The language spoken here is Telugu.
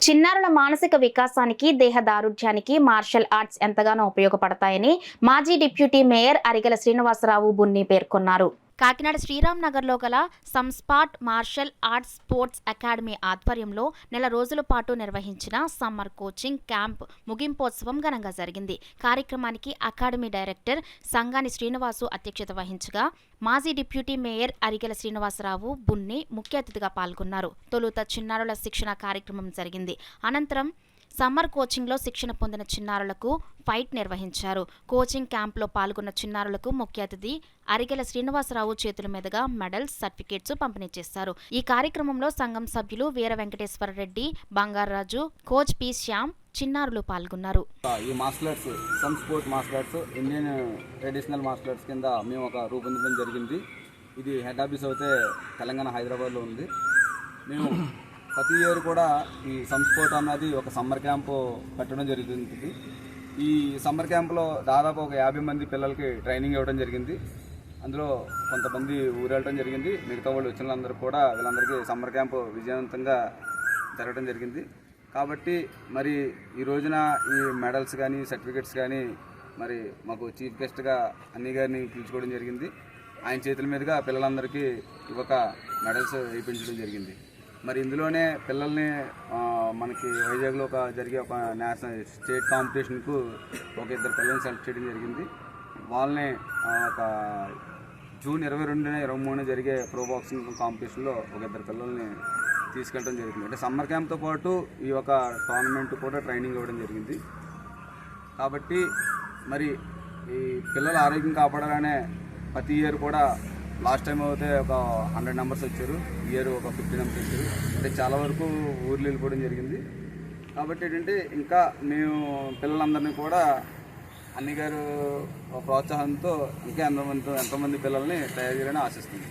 చిన్నారుల మానసిక వికాసానికి, దేహ దారుఢ్యానికి మార్షల్ ఆర్ట్స్ ఎంతగానో ఉపయోగపడతాయని మాజీ డిప్యూటీ మేయర్ అరిగెల శ్రీనివాసరావు బున్ని పేర్కొన్నారు. కాకినాడ శ్రీరామ్ నగర్లో గల సంస్పాట్ మార్షల్ ఆర్ట్స్ స్పోర్ట్స్ అకాడమీ ఆధ్వర్యంలో నెల రోజుల పాటు నిర్వహించిన సమ్మర్ కోచింగ్ క్యాంప్ ముగింపోత్సవం ఘనంగా జరిగింది. కార్యక్రమానికి అకాడమీ డైరెక్టర్ సంగాని శ్రీనివాసు అధ్యక్షత వహించగా మాజీ డిప్యూటీ మేయర్ అరిగెల శ్రీనివాసరావు బున్ని ముఖ్య అతిథిగా పాల్గొన్నారు. తొలుత చిన్నారుల శిక్షణ కార్యక్రమం జరిగింది. అనంతరం సమ్మర్ కోచింగ్లో శిక్షణ పొందిన చిన్నారులకు ఫైట్ నిర్వహించారు. కోచింగ్ క్యాంప్లో పాల్గొన్న చిన్నారులకు ముఖ్య అతిథి అరిగెల శ్రీనివాసరావు చేతుల మీదుగా మెడల్స్, సర్టిఫికేట్స్ పంపిణీ చేశారు. ఈ కార్యక్రమంలో సంఘం సభ్యులు వీర వెంకటేశ్వర రెడ్డి, బంగారాజు, కోచ్ పి శ్యామ్, చిన్నారులు పాల్గొన్నారు. ఈ martial arts some sport martial arts Indian traditional martial arts కింద మేము ఒక రూపొందించడం జరిగింది. ఇది హెడ్ ఆఫీస్ అయితే తెలంగాణ హైదరాబాద్లో ఉంది. మేము ప్రతి ఇయర్ కూడా ఈ సమ్ స్పోర్ట్ అన్నది ఒక సమ్మర్ క్యాంపు పెట్టడం జరుగుతుంది. ఈ సమ్మర్ క్యాంపులో దాదాపు ఒక 50 మంది పిల్లలకి ట్రైనింగ్ ఇవ్వడం జరిగింది. అందులో కొంతమంది ఊరు వెళ్ళడం జరిగింది. మిగతా వాళ్ళు వచ్చిన వాళ్ళందరూ కూడా వీళ్ళందరికీ సమ్మర్ క్యాంపు విజయవంతంగా జరగడం జరిగింది. కాబట్టి మరి ఈ రోజున ఈ మెడల్స్ కానీ సర్టిఫికెట్స్ కానీ మరి మాకు చీఫ్ గెస్ట్గా అన్నీ గారిని పిలుచుకోవడం జరిగింది. ఆయన చేతుల మీదుగా పిల్లలందరికీ ఒక మెడల్స్ వేయించడం జరిగింది. మరి ఇందులోనే పిల్లల్ని మనకి వైజాగ్లో జరిగే ఒక నేషనల్ స్టేట్ కాంపిటీషన్కు ఒక 2 పిల్లల్ని సెలెక్ట్ చేయడం జరిగింది. వాళ్ళని ఒక జూన్ 22, 23 జరిగే ప్రో బాక్సింగ్ కాంపిటీషన్లో ఒక 2 పిల్లల్ని తీసుకెళ్ళడం జరిగింది. అంటే సమ్మర్ క్యాంప్తో పాటు ఈ ఒక టోర్నమెంట్ కూడా ట్రైనింగ్ ఇవ్వడం జరిగింది. కాబట్టి మరి ఈ పిల్లల ఆరోగ్యం కాపాడాలనే ప్రతి ఇయర్ కూడా లాస్ట్ టైం అయితే ఒక 100 మెంబర్స్ వచ్చారు. ఈ ఇయర్ ఒక 50 మెంబర్స్ వచ్చారు. అంటే చాలా వరకు ఊర్లు వెళ్ళిపోవడం జరిగింది. కాబట్టి ఏంటంటే ఇంకా మేము పిల్లలందరినీ కూడా అన్ని గారు ప్రోత్సాహంతో ఇంకా ఎంతోమంది పిల్లల్ని తయారు చేయాలని ఆశిస్తుంది.